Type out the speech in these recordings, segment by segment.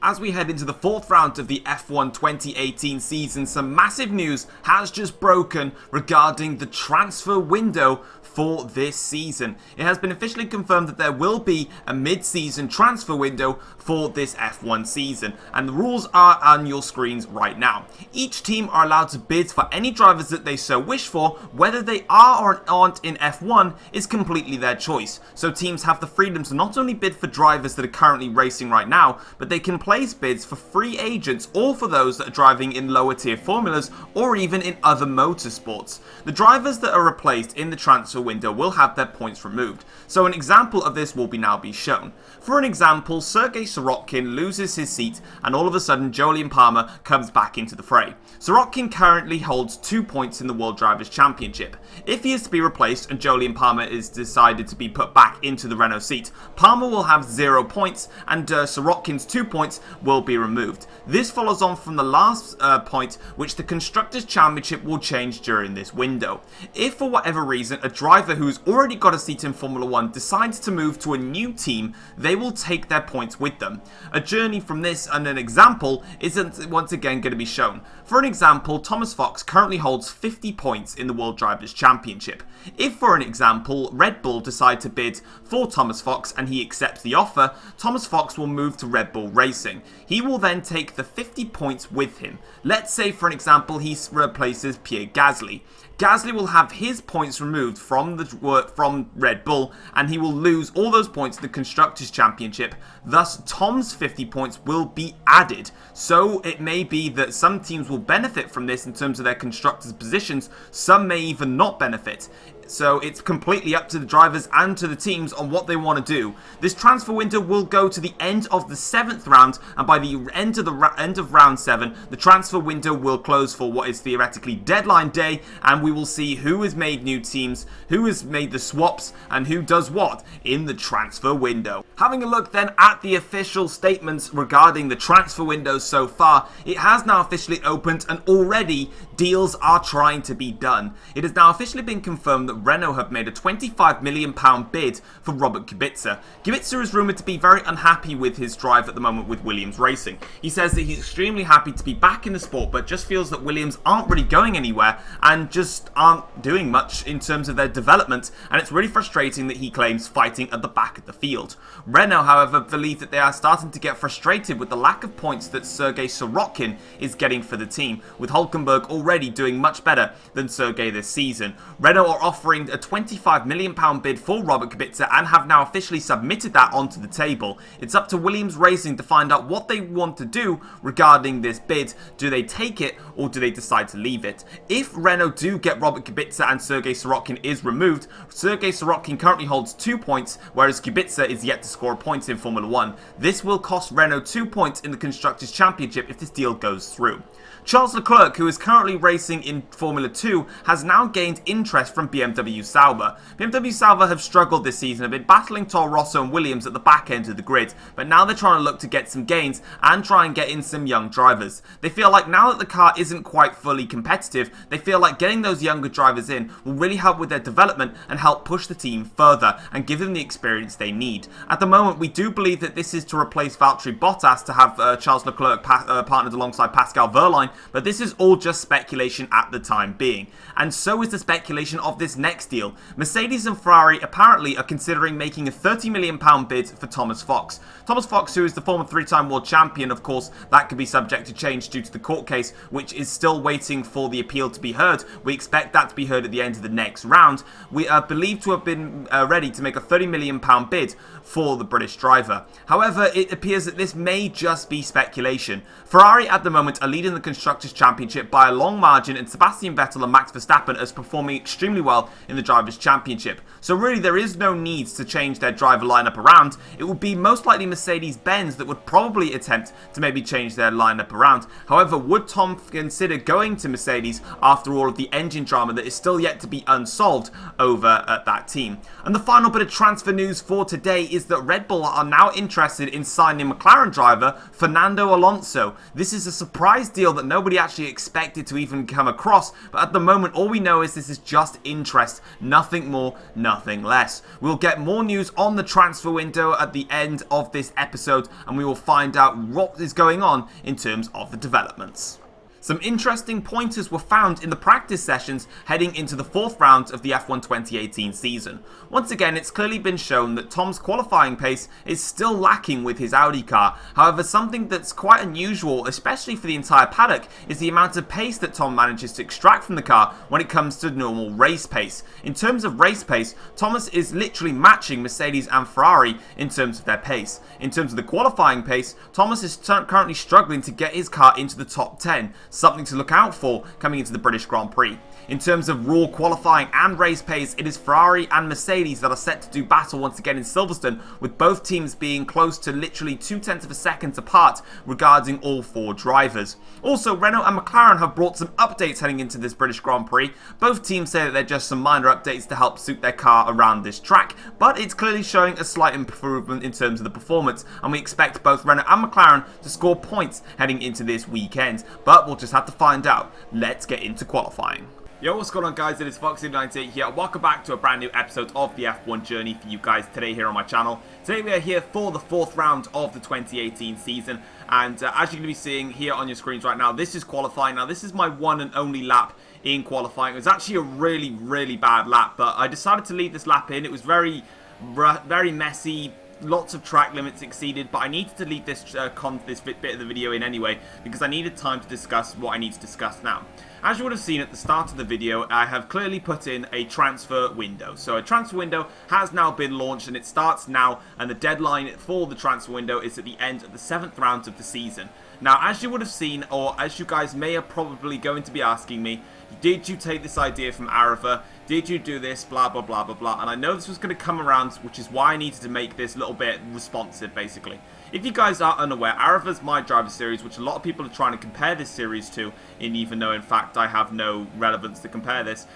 As we head into the fourth round of the F1 2018 season, some massive news has just broken regarding the transfer window for this season. It has been officially confirmed that there will be a mid-season transfer window for this F1 season, and the rules are on your screens right now. Each team are allowed to bid for any drivers that they so wish for. Whether they are or aren't in F1 is completely their choice. So teams have the freedom to not only bid for drivers that are currently racing right now, but they can place bids for free agents or for those that are driving in lower tier formulas or even in other motorsports. The drivers that are replaced in the transfer window will have their points removed. So an example of this will now be shown. For an example, Sergei Sirotkin loses his seat and all of a sudden Jolyon Palmer comes back into the fray. Sirotkin currently holds 2 points in the World Drivers' Championship. If he is to be replaced and Jolyon Palmer is decided to be put back into the Renault seat, Palmer will have 0 points and Sirotkin's 2 points will be removed. This follows on from the last point, which the Constructors' Championship will change during this window. If for whatever reason a driver who's already got a seat in Formula 1 decides to move to a new team, they will take their points with them. A journey from this and an example isn't once again going to be shown. For an example, Thomas Fox currently holds 50 points in the World Drivers' Championship. If for an example, Red Bull decide to bid for Thomas Fox and he accepts the offer, Thomas Fox will move to Red Bull Racing. He will then take the 50 points with him. Let's say for an example he replaces Pierre Gasly. Gasly will have his points removed from Red Bull and he will lose all those points in the Constructors' Championship. Thus, Tom's 50 points will be added. So it may be that some teams will benefit from this in terms of their constructors' positions, some may even not benefit. So it's completely up to the drivers and to the teams on what they want to do. This transfer window will go to the end of the 7th round, and by the end of round 7, the transfer window will close for what is theoretically deadline day, and we will see who has made new teams, who has made the swaps, and who does what in the transfer window. Having a look then at the official statements regarding the transfer window so far, it has now officially opened and already deals are trying to be done. It has now officially been confirmed that Renault have made a £25 million bid for Robert Kubica. Kubica is rumoured to be very unhappy with his drive at the moment with Williams Racing. He says that he's extremely happy to be back in the sport, but just feels that Williams aren't really going anywhere and just aren't doing much in terms of their development, and it's really frustrating that he claims fighting at the back of the field. Renault, however, believe that they are starting to get frustrated with the lack of points that Sergei Sirotkin is getting for the team, with Hülkenberg already doing much better than Sergei this season. Renault are offering a £25 million bid for Robert Kubica and have now officially submitted that onto the table. It's up to Williams Racing to find out what they want to do regarding this bid. Do they take it or do they decide to leave it? If Renault do get Robert Kubica and Sergei Sirotkin is removed, Sergei Sirotkin currently holds 2 points, whereas Kubica is yet to score points in Formula 1. This will cost Renault 2 points in the Constructors' Championship if this deal goes through. Charles Leclerc, who is currently racing in Formula 2, has now gained interest from BMW Sauber. BMW Sauber have struggled this season, have been battling Toro Rosso and Williams at the back end of the grid, but now they're trying to look to get some gains and try and get in some young drivers. They feel like now that the car isn't quite fully competitive, they feel like getting those younger drivers in will really help with their development and help push the team further and give them the experience they need. At the moment, we do believe that this is to replace Valtteri Bottas to have Charles Leclerc partnered alongside Pascal Wehrlein, but this is all just speculation at the time being. And so is the speculation of this next deal. Mercedes and Ferrari apparently are considering making a £30 million bid for Thomas Fox. Thomas Fox, who is the former 3-time world champion, of course, that could be subject to change due to the court case, which is still waiting for the appeal to be heard. We expect that to be heard at the end of the next round. We are believed to have been ready to make a £30 million bid for the British driver. However, it appears that this may just be speculation. Ferrari at the moment are leading the Constructors' Championship by a long margin, and Sebastian Vettel and Max Verstappen are performing extremely well in the Drivers' Championship. So really there is no need to change their driver lineup around. It would be most likely Mercedes-Benz that would probably attempt to maybe change their lineup around. However, would Tom consider going to Mercedes after all of the engine drama that is still yet to be unsolved over at that team? And the final bit of transfer news for today is that Red Bull are now interested in signing McLaren driver Fernando Alonso. This is a surprise deal that Nobody actually expected to even come across, but at the moment all we know is this is just interest, nothing more, nothing less. We'll get more news on the transfer window at the end of this episode, and we will find out what is going on in terms of the developments. Some interesting pointers were found in the practice sessions heading into the 4th round of the F1 2018 season. Once again, it's clearly been shown that Tom's qualifying pace is still lacking with his Audi car. However, something that's quite unusual, especially for the entire paddock, is the amount of pace that Tom manages to extract from the car when it comes to normal race pace. In terms of race pace, Thomas is literally matching Mercedes and Ferrari in terms of their pace. In terms of the qualifying pace, Thomas is currently struggling to get his car into the top 10. Something to look out for coming into the British Grand Prix. In terms of raw qualifying and race pace, it is Ferrari and Mercedes that are set to do battle once again in Silverstone, with both teams being close to literally 0.2 of a second apart regarding all 4 drivers. Also, Renault and McLaren have brought some updates heading into this British Grand Prix. Both teams say that they're just some minor updates to help suit their car around this track, but it's clearly showing a slight improvement in terms of the performance, and we expect both Renault and McLaren to score points heading into this weekend, but we'll just have to find out. Let's get into qualifying. Yo, what's going on, guys? It is Foxy98 here. Welcome back to a brand new episode of the F1 journey for you guys today here on my channel. Today we are here for the 4th round of the 2018 season, and as you're going to be seeing here on your screens right now, this is qualifying. Now, this is my one and only lap in qualifying. It was actually a really bad lap, but I decided to leave this lap in. It was very messy. Lots of track limits exceeded, but I needed to leave this bit of the video in anyway because I needed time to discuss what I need to discuss now. As you would have seen at the start of the video, I have clearly put in a transfer window. So a transfer window has now been launched and it starts now, and the deadline for the transfer window is at the end of the 7th round of the season. Now, as you would have seen, or as you guys may have probably going to be asking me, did you take this idea from Arava? Did you do this? Blah, blah, blah, blah, blah. And I know this was going to come around, which is why I needed to make this a little bit responsive, basically. If you guys are unaware, Arava's My Driver series, which a lot of people are trying to compare this series to, even though, in fact, I have no relevance to compare this.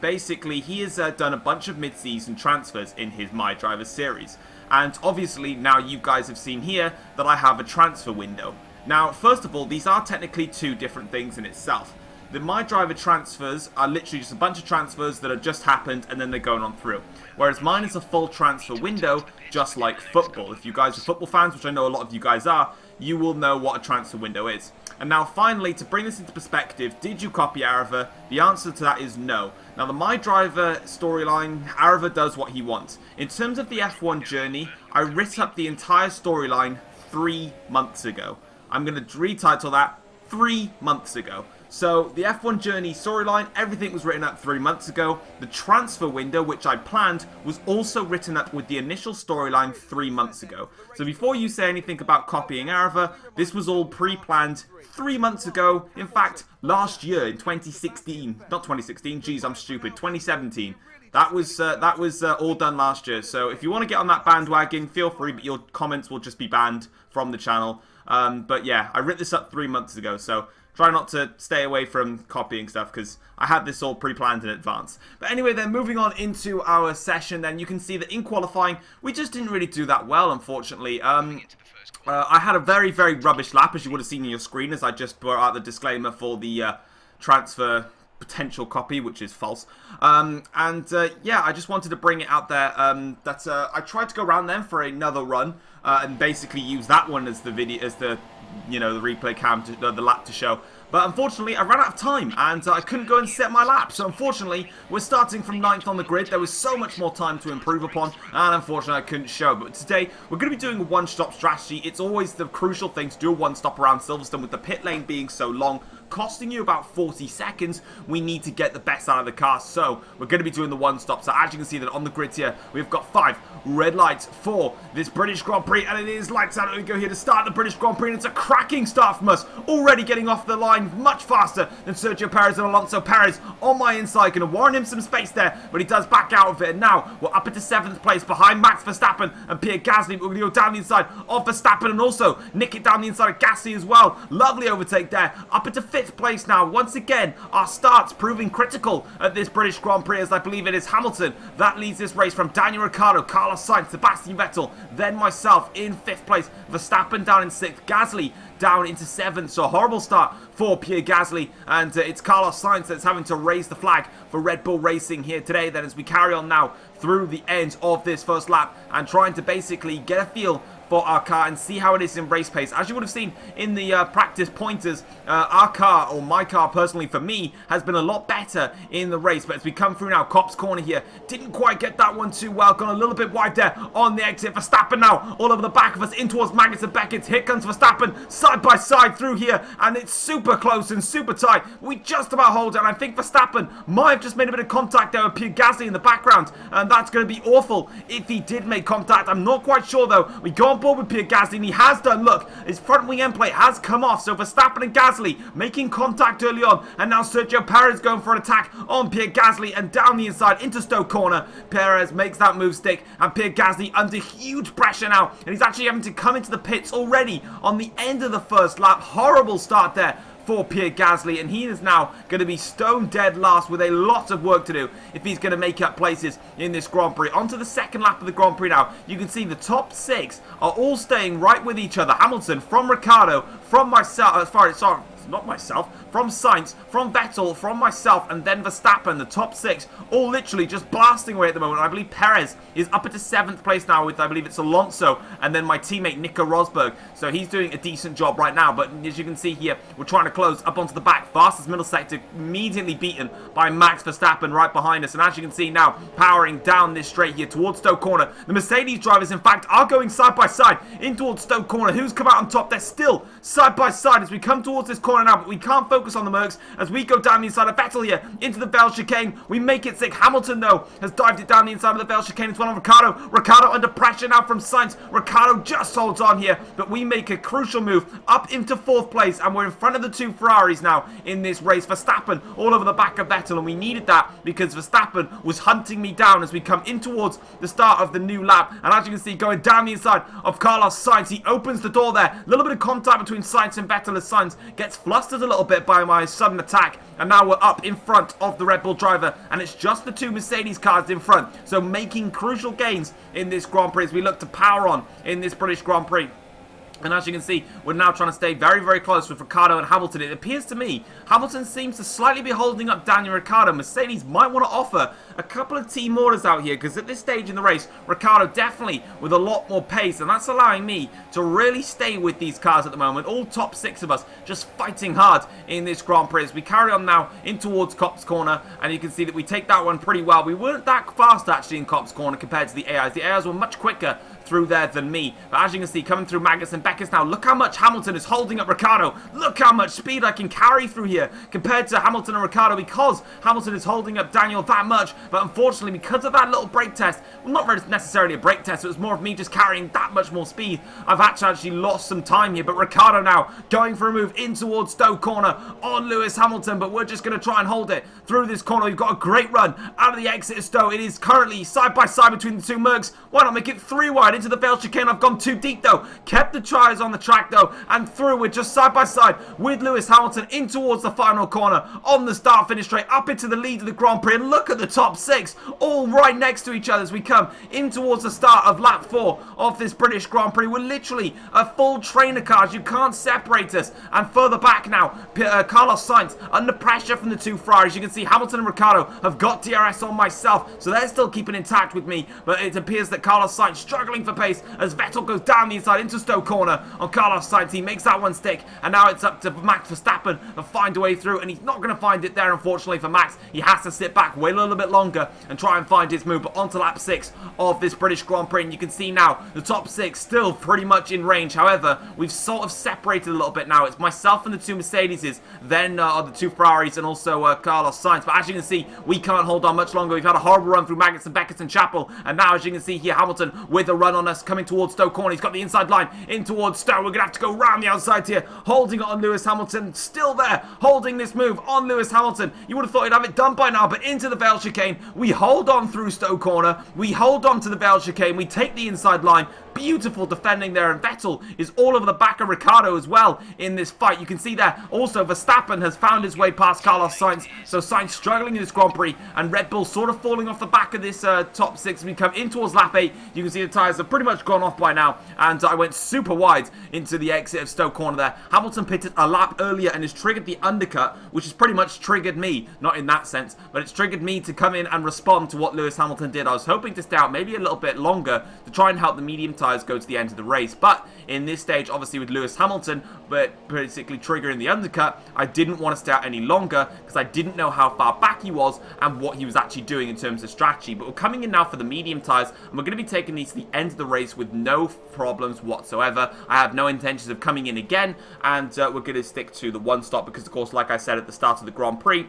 Basically, he has done a bunch of mid-season transfers in his My Driver series. And obviously, now you guys have seen here that I have a transfer window. Now, first of all, these are technically 2 different things in itself. The My Driver transfers are literally just a bunch of transfers that have just happened and then they're going on through. Whereas mine is a full transfer window, just like football. If you guys are football fans, which I know a lot of you guys are, you will know what a transfer window is. And now finally, to bring this into perspective, did you copy Arava? The answer to that is no. Now the My Driver storyline, Arava does what he wants. In terms of the F1 journey, I writ up the entire storyline 3 months ago. I'm going to retitle that 3 months ago. So, the F1 Journey storyline, everything was written up 3 months ago. The transfer window, which I planned, was also written up with the initial storyline 3 months ago. So, before you say anything about copying Arava, this was all pre-planned 3 months ago. In fact, last year, in 2016, not 2016, geez, I'm stupid, 2017. That was all done last year. So, if you want to get on that bandwagon, feel free, but your comments will just be banned from the channel. But yeah, I writ this up 3 months ago, so try not to stay away from copying stuff because I had this all pre-planned in advance. But anyway, then moving on into our session, then you can see that in qualifying, we just didn't really do that well, unfortunately. I had a very rubbish lap, as you would have seen on your screen, as I just brought out the disclaimer for the transfer potential copy, which is false. Yeah, I just wanted to bring it out there that I tried to go around then for another run and basically use that one as the video, as the the replay cam, the lap to show. But unfortunately, I ran out of time, and I couldn't go and set my lap. So unfortunately, we're starting from 9th on the grid. There was so much more time to improve upon, and unfortunately, I couldn't show. But today, we're going to be doing a one-stop strategy. It's always the crucial thing to do a one-stop around Silverstone, with the pit lane being so long, costing you about 40 seconds. We need to get the best out of the car, so we're going to be doing the one-stop. So as you can see that on the grid here, we've got 5 red lights for this British Grand Prix, and it is lights out. We go here to start the British Grand Prix, and it's a cracking start from us, already getting off the line much faster than Sergio Perez and Alonso. Perez on my inside, going to warrant him some space there, but he does back out of it, and now we're up into 7th place behind Max Verstappen and Pierre Gasly. We're going to go down the inside of Verstappen and also nick it down the inside of Gasly as well. Lovely overtake there, up into 5th 5th place now. Once again, our starts proving critical at this British Grand Prix, as I believe it is Hamilton that leads this race from Daniel Ricciardo, Carlos Sainz, Sebastian Vettel, then myself in 5th place, Verstappen down in 6th, Gasly down into 7th. So a horrible start for Pierre Gasly, and it's Carlos Sainz that's having to raise the flag for Red Bull Racing here today then, as we carry on now through the end of this first lap and trying to basically get a feel for our car and see how it is in race pace. As you would have seen in the practice pointers, our car, or my car personally for me, has been a lot better in the race. But as we come through now, Copse Corner here, didn't quite get that one too well. Gone a little bit wide there on the exit. Verstappen now all over the back of us in towards Magnus and Beckett. Here comes Verstappen side by side through here, and it's super close and super tight. We just about hold it, and I think Verstappen might have just made a bit of contact there with Pierre Gasly in the background, and that's going to be awful if he did make contact. I'm not quite sure though. We go on board with Pierre Gasly, and he has done. Look, his front wing end plate has come off, so Verstappen and Gasly making contact early on, and now Sergio Perez going for an attack on Pierre Gasly, and down the inside into Stoke Corner. Perez makes that move stick, and Pierre Gasly under huge pressure now, and he's actually having to come into the pits already on the end of the first lap. Horrible start there for Pierre Gasly, and he is now going to be stone dead last with a lot of work to do if he's going to make up places in this Grand Prix. On to the second lap of the Grand Prix now. You can see the top 6 are all staying right with each other. Hamilton, from Ricciardo, from myself, not myself, from Sainz, from Vettel, from myself, and then Verstappen. The top 6 all literally just blasting away at the moment. I believe Perez is up into 7th place now with, I believe it's Alonso, and then my teammate Nico Rosberg. So he's doing a decent job right now, but as you can see here, we're trying to close up onto the back. Fastest middle sector immediately beaten by Max Verstappen right behind us, and as you can see now, powering down this straight here towards Stoke Corner. The Mercedes drivers, in fact, are going side by side in towards Stoke Corner. Who's come out on top? They're still side by side as we come towards this corner now, but we can't focus on the Mercs as we go down the inside of Vettel here into the Vale chicane. We make it sick. Hamilton, though, has dived it down the inside of the Vale chicane as well on Ricciardo. Ricciardo under pressure now from Sainz. Ricciardo just holds on here, but we make a crucial move up into 4th place, and we're in front of the 2 Ferraris now in this race. Verstappen all over the back of Vettel, and we needed that because Verstappen was hunting me down as we come in towards the start of the new lap. And as you can see, going down the inside of Carlos Sainz, he opens the door there. A little bit of contact between Sainz and Vettel as Sainz gets flustered a little bit by my sudden attack, and now we're up in front of the Red Bull driver, and it's just the 2 Mercedes cars in front, so making crucial gains in this Grand Prix as we look to power on in this British Grand Prix. And as you can see, we're now trying to stay very, very close with Ricciardo and Hamilton. It appears to me Hamilton seems to slightly be holding up Daniel Ricciardo. Mercedes might want to offer a couple of team orders out here, because at this stage in the race, Ricciardo definitely with a lot more pace, and that's allowing me to really stay with these cars at the moment. All top 6 of us just fighting hard in this Grand Prix as we carry on now in towards Copse Corner, and you can see that we take that one pretty well. We weren't that fast actually in Copse Corner compared to the AIs. The AIs were much quicker through there than me, but as you can see, coming through Magnus and Beckett now, look how much Hamilton is holding up Ricciardo. Look how much speed I can carry through here compared to Hamilton and Ricciardo, because Hamilton is holding up Daniel that much. But unfortunately, because of that little brake test, well, not necessarily a brake test, it was more of me just carrying that much more speed, I've actually lost some time here. But Ricciardo now going for a move in towards Stoke Corner on Lewis Hamilton, but we're just going to try and hold it through this corner. We've got a great run out of the exit of Stowe. It is currently side by side between the 2 Mercs. Why not make it 3 wide into the Vale chicane? I've gone too deep though. Kept the tyres on the track though, and through. We're just side by side with Lewis Hamilton in towards the final corner on the start finish straight up into the lead of the Grand Prix. And look at the top 6 all right next to each other as we come in towards the start of lap 4 of this British Grand Prix. We're literally a full train of cars. You can't separate us. And further back now, Carlos Sainz under pressure from the 2 Ferraris. You can see Hamilton and Ricciardo have got DRS on myself, so they're still keeping intact with me, but it appears that Carlos Sainz struggling for pace as Vettel goes down the inside into Stoke Corner on Carlos Sainz. He makes that one stick, and now it's up to Max Verstappen to find a way through, and he's not going to find it there, unfortunately, for Max. He has to sit back, wait a little bit longer, and try and find his move. But onto lap 6 of this British Grand Prix, and you can see now the top 6 still pretty much in range. However, we've sort of separated a little bit now. It's myself and the 2 Mercedeses, then are the 2 Ferraris, and also Carlos Sainz. But as you can see, we can't hold on much longer. We've had a horrible run through Magnus and Beckett and Chapel, and now as you can see here, Hamilton with a run on us coming towards Stoke Corner. He's got the inside line in towards Stowe. We're going to have to go round the outside here, holding it on Lewis Hamilton. Still there, holding this move on Lewis Hamilton. You would have thought he'd have it done by now, but into the Vale chicane. We hold hold on through Stowe corner, we hold on to the Vale chicane, we take the inside line. Beautiful defending there, and Vettel is all over the back of Ricciardo as well in this fight. You can see there also Verstappen has found his way past Carlos Sainz, so Sainz struggling in this Grand Prix, and Red Bull sort of falling off the back of this top 6. As we come in towards lap 8, you can see the tyres have pretty much gone off by now, and I went super wide into the exit of Stowe corner there. Hamilton pitted a lap earlier and has triggered the undercut, which has pretty much triggered me, not in that sense, but it's triggered me to come in and respond to what Lewis Hamilton did. I was hoping to stay out maybe a little bit longer to try and help the medium tyres go to the end of the race, but in this stage, obviously with Lewis Hamilton but basically triggering the undercut, I didn't want to stay out any longer because I didn't know how far back he was and what he was actually doing in terms of strategy. But we're coming in now for the medium tyres, and we're going to be taking these to the end of the race with no problems whatsoever. I have no intentions of coming in again, and we're going to stick to the one stop because, of course, like I said at the start of the Grand Prix,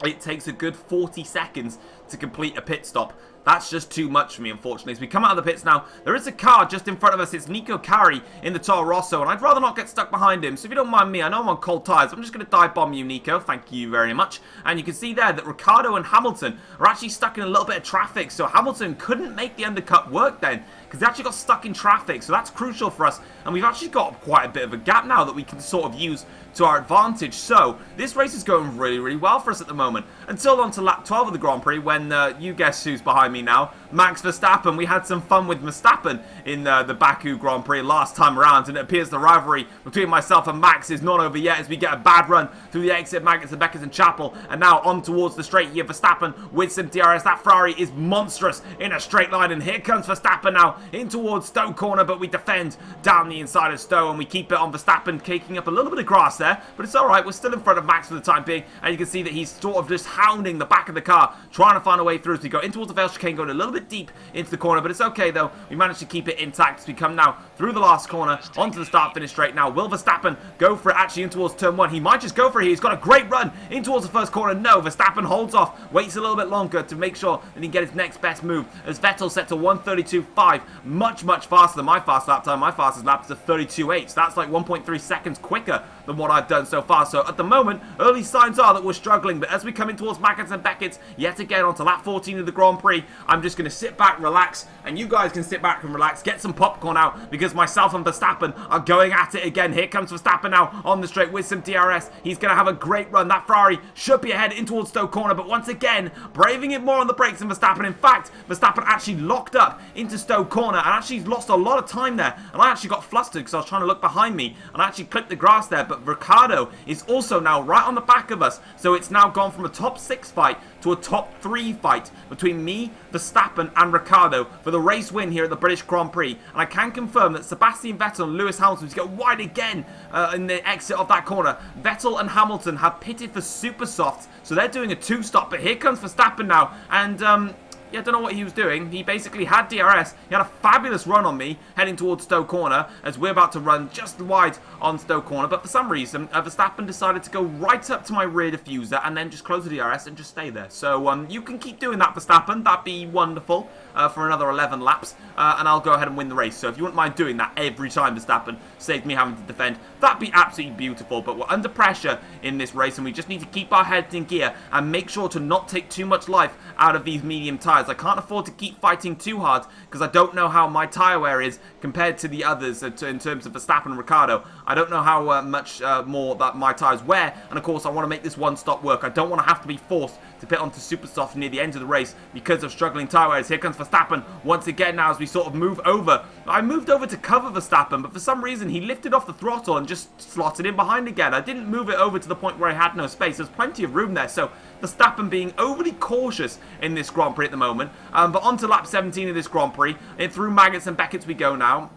it takes a good 40 seconds to complete a pit stop. That's just too much for me, unfortunately. As we come out of the pits now, there is a car just in front of us. It's Nico Carey in the Toro Rosso, and I'd rather not get stuck behind him. So if you don't mind me, I know I'm on cold tyres. I'm just going to dive bomb you, Nico. Thank you very much. And you can see there that Ricciardo and Hamilton are actually stuck in a little bit of traffic. So Hamilton couldn't make the undercut work then, because they actually got stuck in traffic. So that's crucial for us. And we've actually got quite a bit of a gap now that we can sort of use to our advantage. So this race is going really, really well for us at the moment. Until on to lap 12 of the Grand Prix, when you guess who's behind me now, Max Verstappen. We had some fun with Verstappen in the Baku Grand Prix last time around, and it appears the rivalry between myself and Max is not over yet as we get a bad run through the exit Maggots and Beckers and Chapel, and now on towards the straight here. Verstappen with some DRS. That Ferrari is monstrous in a straight line, and here comes Verstappen now in towards Stowe corner, but we defend down the inside of Stowe, and we keep it on Verstappen, caking up a little bit of grass there, but it's alright. We're still in front of Max for the time being, and you can see that he's sort of just hounding the back of the car, trying to find a way through as we go in towards the Vale chicane, going a little bit deep into the corner, but it's okay though. We managed to keep it intact as we come now through the last corner onto the start finish straight now. Will Verstappen go for it actually in towards turn 1? He might just go for it here. He's got a great run in towards the first corner. No, Verstappen holds off, waits a little bit longer to make sure that he can get his next best move, as Vettel set to 1:32.5, much faster than my fast lap time. My fastest lap is a 32.8, so that's like 1.3 seconds quicker than what I've done so far. So at the moment, early signs are that we're struggling, but as we come in towards Maggots and Beckett yet again onto lap 14 of the Grand Prix, I'm just going to sit back, relax, and you guys can sit back and relax, get some popcorn out, because myself and Verstappen are going at it again. Here comes Verstappen now on the straight with some DRS. He's going to have a great run. That Ferrari should be ahead in towards Stowe corner, but once again, braving it more on the brakes than Verstappen. In fact, Verstappen actually locked up into Stowe corner and actually lost a lot of time there, and I actually got flustered because I was trying to look behind me and I actually clipped the grass there, but Ricciardo is also now right on the back of us, so it's now gone from a top 6 fight to a top 3 fight between me, Verstappen and Ricciardo for the race win here at the British Grand Prix. And I can confirm that Sebastian Vettel and Lewis Hamilton to go wide again in the exit of that corner. Vettel and Hamilton have pitted for super softs, so they're doing a 2-stop, but here comes Verstappen now, and yeah, I don't know what he was doing. He basically had DRS. He had a fabulous run on me heading towards Stowe corner as we're about to run just wide on Stowe corner. But for some reason, Verstappen decided to go right up to my rear diffuser and then just close the DRS and just stay there. So you can keep doing that, Verstappen. That'd be wonderful for another 11 laps. And I'll go ahead and win the race. So if you wouldn't mind doing that every time, Verstappen, saved me having to defend, that'd be absolutely beautiful. But we're under pressure in this race and we just need to keep our heads in gear and make sure to not take too much life out of these medium tyres. I can't afford to keep fighting too hard because I don't know how my tyre wear is compared to the others in terms of Verstappen and Ricciardo. I don't know how much more that my tyres wear, and of course I want to make this one stop work. I don't want to have to be forced to pit onto super soft near the end of the race because of struggling tyre wears. Here comes Verstappen once again now as we sort of move over. I moved over to cover Verstappen, but for some reason he lifted off the throttle and just slotted in behind again. I didn't move it over to the point where I had no space. There's plenty of room there, so Verstappen being overly cautious in this Grand Prix at the moment. But on to lap 17 of this Grand Prix. Through Maggots and Beckett we go now.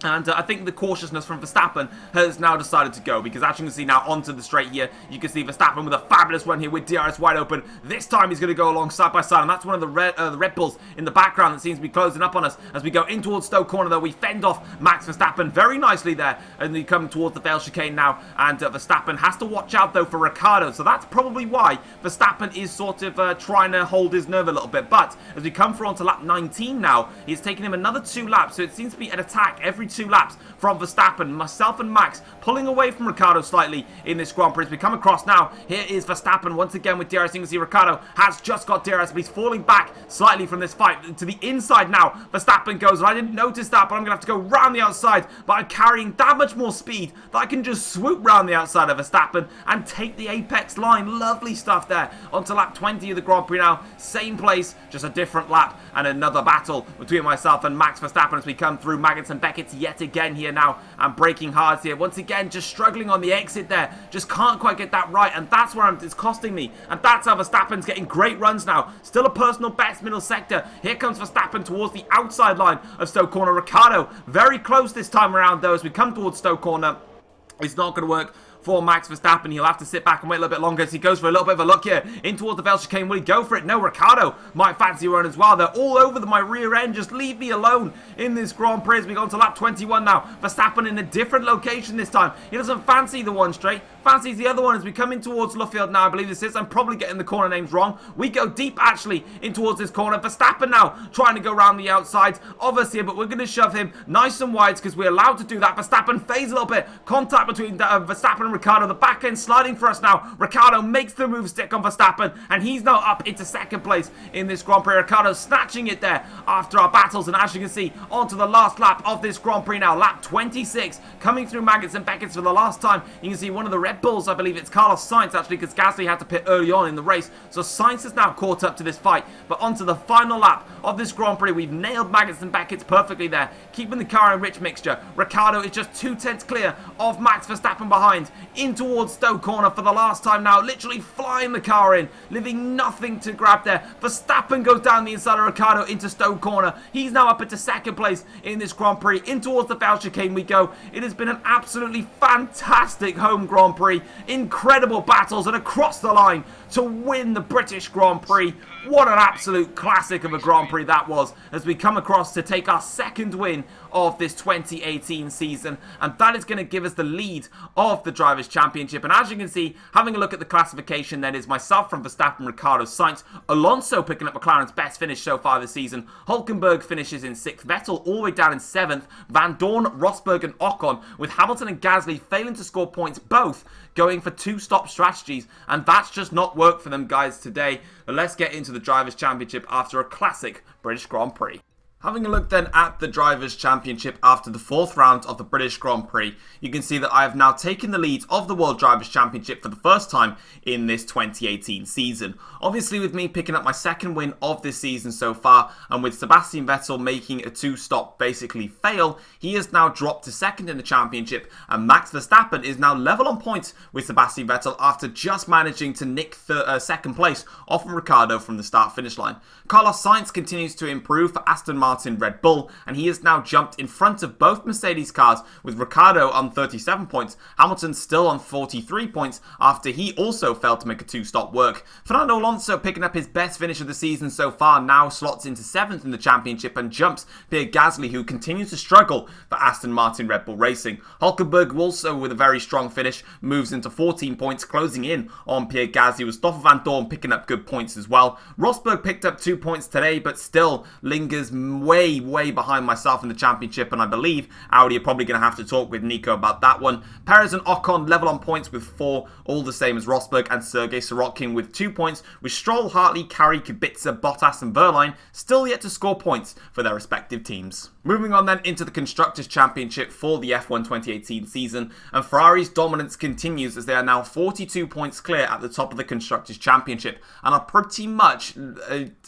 And I think the cautiousness from Verstappen has now decided to go, because as you can see now onto the straight here, you can see Verstappen with a fabulous run here with DRS wide open. This time he's going to go along side by side, and that's one of the Red Bulls in the background that seems to be closing up on us. As we go in towards Stowe corner though, we fend off Max Verstappen very nicely there, and we come towards the Vale chicane now, and Verstappen has to watch out though for Ricciardo, so that's probably why Verstappen is sort of trying to hold his nerve a little bit. But as we come through onto lap 19 now, it's taken him another 2 laps, so it seems to be an attack every every 2 laps from Verstappen. Myself and Max pulling away from Ricciardo slightly in this Grand Prix as we come across now. Here is Verstappen once again with DRS. You can see Ricciardo has just got DRS, but he's falling back slightly from this fight to the inside now. Verstappen goes, and I didn't notice that, but I'm going to have to go round the outside, but I'm carrying that much more speed that I can just swoop round the outside of Verstappen and take the apex line. Lovely stuff there. Onto lap 20 of the Grand Prix now. Same place, just a different lap, and another battle between myself and Max Verstappen as we come through Maggots and Beckett's yet again here now. I'm braking hard here. Once again, just struggling on the exit there. Just can't quite get that right, and that's where it's costing me. And that's how Verstappen's getting great runs now. Still a personal best middle sector. Here comes Verstappen towards the outside line of Stoke Corner. Ricciardo very close this time around though as we come towards Stoke Corner. It's not going to work for Max Verstappen. He'll have to sit back and wait a little bit longer as he goes for a little bit of a look here in towards the Vale chicane. Will he go for it? No, Ricciardo might fancy a run as well. They're all over my rear end. Just leave me alone in this Grand Prix as we go on to lap 21 now. Verstappen in a different location this time. He doesn't fancy the one straight, fancies the other one as we come in towards Luffield now. I believe this is. I'm probably getting the corner names wrong. We go deep actually in towards this corner. Verstappen now trying to go around the outside of us here, but we're going to shove him nice and wide because we're allowed to do that. Verstappen fades a little bit. Contact between Verstappen and Ricciardo. The back end sliding for us now. Ricciardo makes the move stick on Verstappen, and he's now up into second place in this Grand Prix. Ricciardo snatching it there after our battles, and as you can see, onto the last lap of this Grand Prix now. Lap 26, coming through Maggots and Beckett's for the last time. You can see one of the Red Bulls, I believe it's Carlos Sainz actually, because Gasly had to pit early on in the race. So Sainz is now caught up to this fight, but onto the final lap of this Grand Prix. We've nailed Maggots and Beckett's perfectly there, keeping the car in rich mixture. Ricciardo is just 2 tenths clear of Max Verstappen behind, in towards Stoke Corner for the last time now, literally flying the car in, leaving nothing to grab there. Verstappen goes down the inside of Ricciardo into Stoke Corner. He's now up into second place in this Grand Prix. In towards the Vale chicane we go. It has been an absolutely fantastic home Grand Prix. Incredible battles and across the line to win the British Grand Prix. What an absolute classic of a Grand Prix that was, as we come across to take our second win of this 2018 season, and that is going to give us the lead of the Drivers' Championship. And as you can see, having a look at the classification, then is myself from Verstappen, Ricciardo, Sainz, Alonso picking up McLaren's best finish so far this season, Hulkenberg finishes in 6th, Vettel all the way down in 7th, Van Dorn, Rosberg and Ocon, with Hamilton and Gasly failing to score points, both going for 2-stop strategies, and that's just not worked for them guys today. But let's get into the Drivers' Championship after a classic British Grand Prix. Having a look then at the Drivers' Championship after the 4th round of the British Grand Prix, you can see that I have now taken the lead of the World Drivers' Championship for the first time in this 2018 season. Obviously with me picking up my second win of this season so far, and with Sebastian Vettel making a 2-stop basically fail, he has now dropped to 2nd in the championship, and Max Verstappen is now level on points with Sebastian Vettel after just managing to nick 2nd place off of Ricciardo from the start-finish line. Carlos Sainz continues to improve for Aston Martin Red Bull, and he has now jumped in front of both Mercedes cars, with Ricciardo on 37 points, Hamilton still on 43 points after he also failed to make a 2-stop work. Fernando Alonso picking up his best finish of the season so far, now slots into 7th in the championship and jumps Pierre Gasly, who continues to struggle for Aston Martin Red Bull Racing. Hulkenberg also with a very strong finish moves into 14 points, closing in on Pierre Gasly, with Stoffel Van Dorn picking up good points as well. Rosberg picked up 2 points today, but still lingers way behind myself in the championship, and I believe Audi are probably going to have to talk with Nico about that one. Perez and Ocon level on points with 4, all the same as Rosberg and Sergei Sorokin with 2 points, with Stroll, Hartley, Carey, Kubica, Bottas and Wehrlein still yet to score points for their respective teams. Moving on then into the Constructors' Championship for the F1 2018 season, and Ferrari's dominance continues as they are now 42 points clear at the top of the Constructors' Championship and are pretty much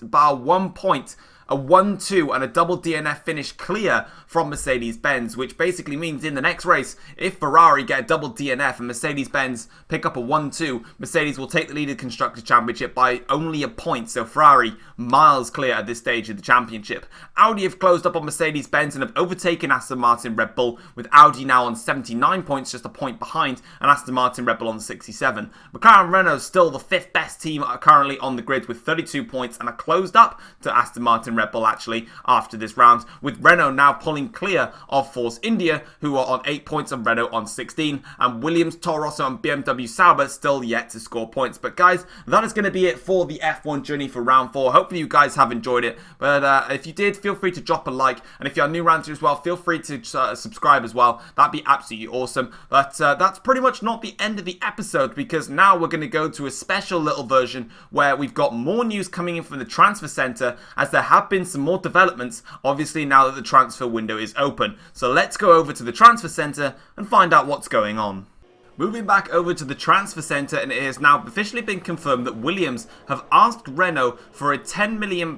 about 1 point, a 1-2 and a double DNF finish clear from Mercedes-Benz, which basically means in the next race, if Ferrari get a double DNF and Mercedes-Benz pick up a 1-2, Mercedes will take the lead of the Constructors' Championship by only a point, so Ferrari miles clear at this stage of the championship. Audi have closed up on Mercedes-Benz and have overtaken Aston Martin Red Bull, with Audi now on 79 points, just a point behind, and Aston Martin Red Bull on 67. McLaren Renault still the 5th best team currently on the grid with 32 points and are closed up to Aston Martin Red Bull actually after this round, with Renault now pulling clear of Force India, who are on 8 points and Renault on 16, and Williams, Toro Rosso and BMW Sauber still yet to score points. But guys, that is going to be it for the F1 journey for round 4. Hopefully you guys have enjoyed it, but if you did, feel free to drop a like, and if you're new around here as well, feel free to subscribe as well. That'd be absolutely awesome. But that's pretty much not the end of the episode, because now we're going to go to a special little version where we've got more news coming in from the transfer centre, as there have been some more developments, obviously now that the transfer window is open. So let's go over to the transfer centre and find out what's going on. Moving back over to the transfer centre, and it has now officially been confirmed that Williams have asked Renault for a £10 million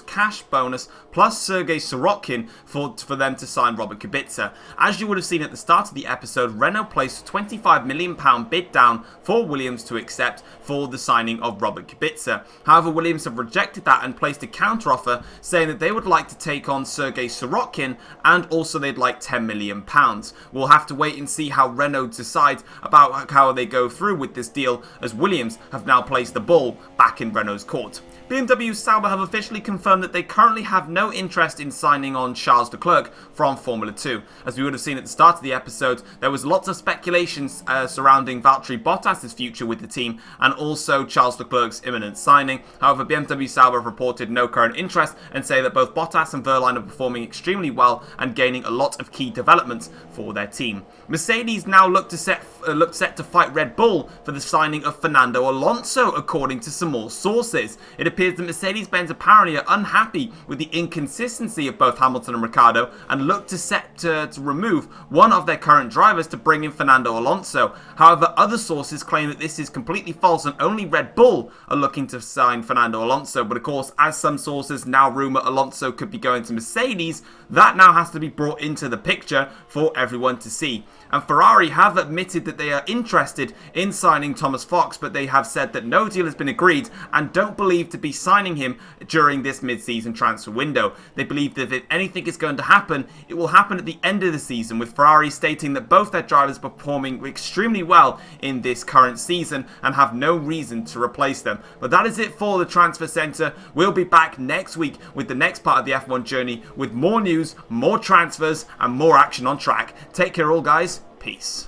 cash bonus plus Sergei Sorokin for them to sign Robert Kubica. As you would have seen at the start of the episode, Renault placed a £25 million bid down for Williams to accept for the signing of Robert Kubica. However, Williams have rejected that and placed a counteroffer saying that they would like to take on Sergei Sorokin, and also they'd like £10 million. We'll have to wait and see how Renault decides about how they go through with this deal, as Williams have now placed the ball back in Renault's court. BMW Sauber have officially confirmed that they currently have no interest in signing on Charles Leclerc from Formula 2. As we would have seen at the start of the episode, there was lots of speculations surrounding Valtteri Bottas' future with the team, and also Charles Leclerc's imminent signing. However, BMW Sauber have reported no current interest and say that both Bottas and Wehrlein are performing extremely well and gaining a lot of key developments for their team. Mercedes now look set to fight Red Bull for the signing of Fernando Alonso, according to some more sources. It appears that Mercedes-Benz apparently are unhappy with the inconsistency of both Hamilton and Ricciardo and look to remove one of their current drivers to bring in Fernando Alonso. However, other sources claim that this is completely false and only Red Bull are looking to sign Fernando Alonso. But of course, as some sources now rumour Alonso could be going to Mercedes, that now has to be brought into the picture for everyone to see. And Ferrari have admitted that they are interested in signing Thomas Fox, but they have said that no deal has been agreed and don't believe to be signing him during this mid-season transfer window. They believe that if anything is going to happen, it will happen at the end of the season, with Ferrari stating that both their drivers are performing extremely well in this current season and have no reason to replace them. But that is it for the transfer centre. We'll be back next week with the next part of the F1 journey with more news, more transfers and more action on track. Take care all guys. Peace.